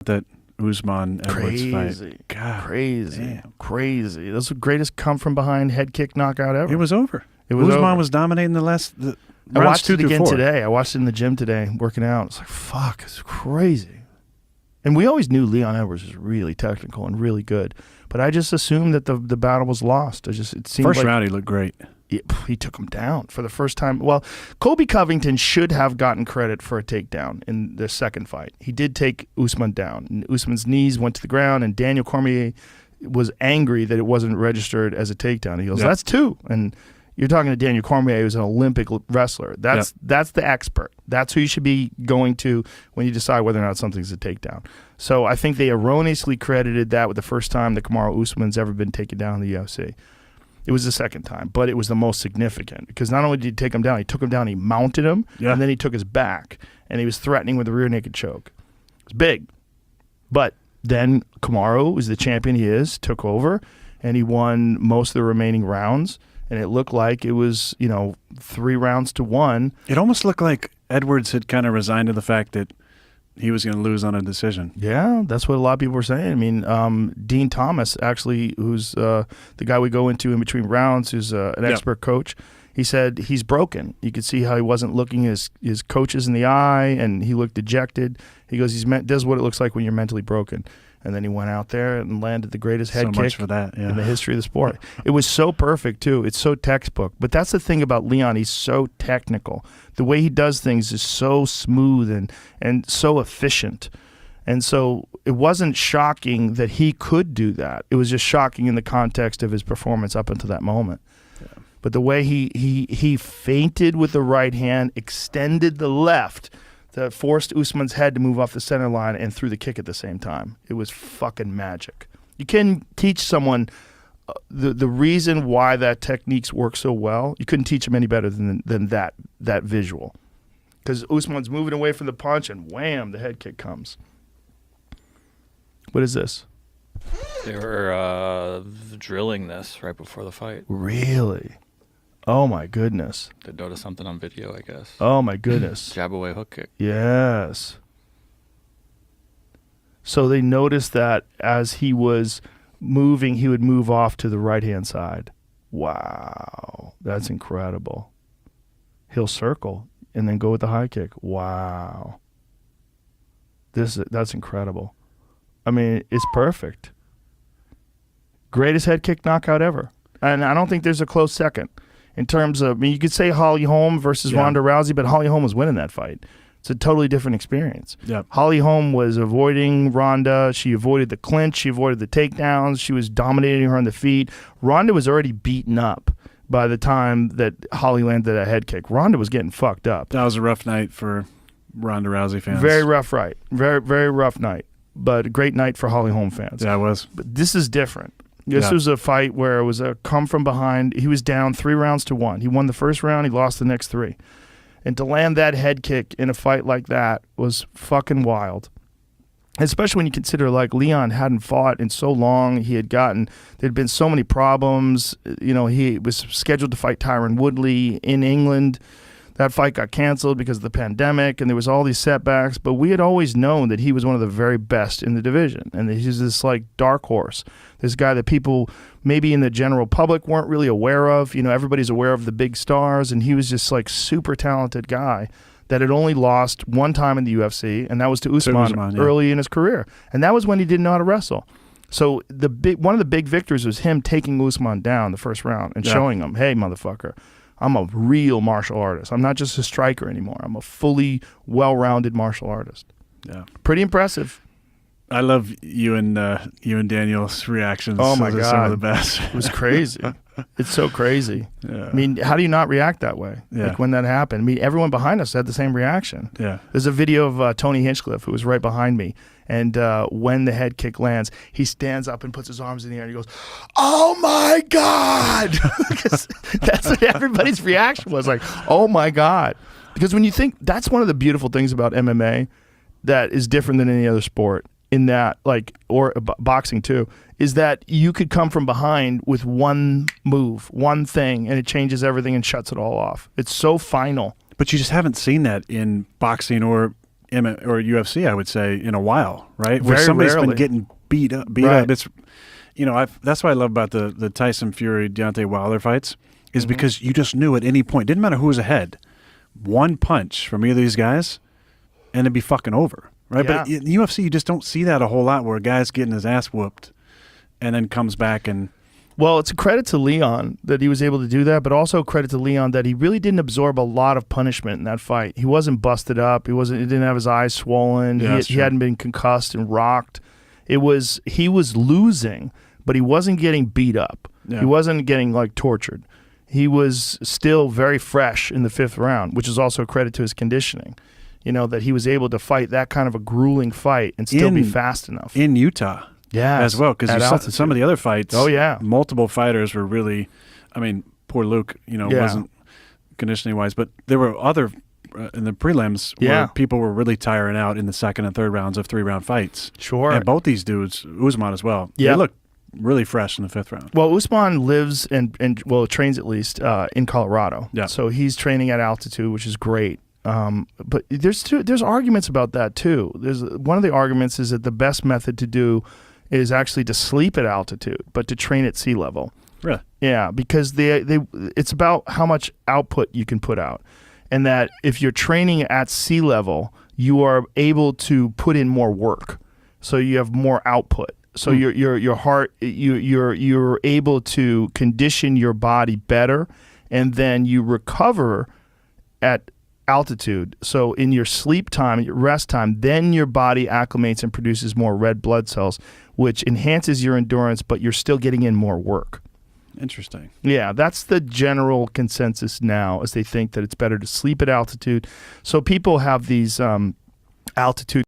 that Usman-Edwards fight. God, crazy. That's the greatest come from behind head kick knockout ever. It was over. Usman was dominating the last. I watched it again today. I watched it in the gym today, working out. It's like, fuck, it's crazy. And we always knew Leon Edwards was really technical and really good, but I just assumed that the battle was lost. It seemed first like round he looked great. He took him down for the first time. Well, Colby Covington should have gotten credit for a takedown in the second fight. He did take Usman down. And Usman's knees went to the ground, and Daniel Cormier was angry that it wasn't registered as a takedown. He goes, "That's two." And you're talking to Daniel Cormier, who's an Olympic wrestler. That's the expert. That's who you should be going to when you decide whether or not something's a takedown. So I think they erroneously credited that with the first time that Kamaru Usman's ever been taken down in the UFC. It was the second time, but it was the most significant because not only did he take him down, he took him down, he mounted him, and then he took his back, and he was threatening with a rear naked choke. It was big. But then Kamaru, who's the champion he is, took over, and he won most of the remaining rounds, and it looked like it was, 3 rounds to 1. It almost looked like Edwards had kind of resigned to the fact that he was going to lose on a decision. Yeah, that's what a lot of people were saying. I mean, Dean Thomas, actually, who's the guy we go into in between rounds, who's an expert coach, he said he's broken. You could see how he wasn't looking his coaches in the eye, and he looked dejected. He goes, this is what it looks like when you're mentally broken. And then he went out there and landed the greatest head kick for that, in the history of the sport. It was so perfect, too. It's so textbook. But that's the thing about Leon. He's so technical. The way he does things is so smooth and so efficient. And so it wasn't shocking that he could do that. It was just shocking in the context of his performance up until that moment. Yeah. But the way he feinted with the right hand, extended the left, that forced Usman's head to move off the center line and threw the kick at the same time. It was fucking magic. You can teach someone the reason why that techniques work so well. You couldn't teach them any better than that visual. Because Usman's moving away from the punch and wham, the head kick comes. What is this? They were drilling this right before the fight. Really? Oh, my goodness. They noticed something on video, I guess. Oh, my goodness. Jab away hook kick. Yes. So they noticed that as he was moving, he would move off to the right-hand side. Wow. That's incredible. He'll circle and then go with the high kick. Wow. That's incredible. I mean, it's perfect. Greatest head kick knockout ever. And I don't think there's a close second. In terms of, I mean, you could say Holly Holm versus Ronda Rousey, but Holly Holm was winning that fight. It's a totally different experience. Yep. Holly Holm was avoiding Ronda. She avoided the clinch. She avoided the takedowns. She was dominating her on the feet. Ronda was already beaten up by the time that Holly landed a head kick. Ronda was getting fucked up. That was a rough night for Ronda Rousey fans. Very rough night. Very, very rough night. But a great night for Holly Holm fans. Yeah, it was. But this is different. This was a fight where it was a come from behind. He was down 3 rounds to 1. He won the first round. He lost the next 3. And to land that head kick in a fight like that was fucking wild. Especially when you consider, like, Leon hadn't fought in so long. There'd been so many problems. He was scheduled to fight Tyron Woodley in England. That fight got canceled because of the pandemic, and there was all these setbacks. But we had always known that he was one of the very best in the division, and that he's this like dark horse, this guy that people maybe in the general public weren't really aware of. Everybody's aware of the big stars, and he was just like super talented guy that had only lost one time in the UFC, and that was to Usman early in his career, and that was when he didn't know how to wrestle. So one of the big victories was him taking Usman down the first round and showing him, hey, motherfucker, I'm a real martial artist. I'm not just a striker anymore. I'm a fully well-rounded martial artist. Yeah, pretty impressive. I love you and Daniel's reactions. Oh my God, some of the best. It was crazy. It's so crazy. Yeah. I mean, how do you not react that way? Yeah. Like when that happened. I mean, everyone behind us had the same reaction. Yeah. There's a video of Tony Hinchcliffe, who was right behind me, and when the head kick lands, he stands up and puts his arms in the air and he goes, "Oh my God!" That's what everybody's reaction was, like, "Oh my God!" Because when you think, that's one of the beautiful things about MMA that is different than any other sport. In that, like, or boxing too, is that you could come from behind with one move, one thing, and it changes everything and shuts it all off. It's so final. But you just haven't seen that in boxing or or UFC, I would say, in a while, right? Where Very somebody's rarely. been getting beat up. Right. It's, that's what I love about the Tyson Fury Deontay Wilder fights is because you just knew at any point, didn't matter who was ahead, one punch from either of these guys, and it'd be fucking over, right? Yeah. But in UFC, you just don't see that a whole lot, where a guy's getting his ass whooped, and then comes back and. Well, it's a credit to Leon that he was able to do that, but also a credit to Leon that he really didn't absorb a lot of punishment in that fight. He wasn't busted up. He didn't have his eyes swollen. Yeah, He hadn't been concussed and rocked. He was losing, but he wasn't getting beat up. Yeah. He wasn't getting like tortured. He was still very fresh in the 5th round, which is also a credit to his conditioning. That he was able to fight that kind of a grueling fight and still be fast enough. In Utah. Yeah, as well, because some of the other fights, oh yeah, multiple fighters were really, I mean, poor Luke, wasn't conditioning wise, but there were other in the prelims where people were really tiring out in the 2nd and 3rd rounds of 3-round fights. Sure, and both these dudes, Usman as well, they looked really fresh in the 5th round. Well, Usman lives and trains at least in Colorado, so he's training at altitude, which is great. But there's arguments about that too. One of the arguments is that the best method to do is actually to sleep at altitude, but to train at sea level. Really? Yeah, because it's about how much output you can put out, and that if you're training at sea level, you are able to put in more work, so you have more output. So your heart, you're able to condition your body better, and then you recover at altitude. So in your sleep time, your rest time, then your body acclimates and produces more red blood cells, which enhances your endurance, but you're still getting in more work. Interesting. Yeah, that's the general consensus now, as they think that it's better to sleep at altitude. So people have these altitude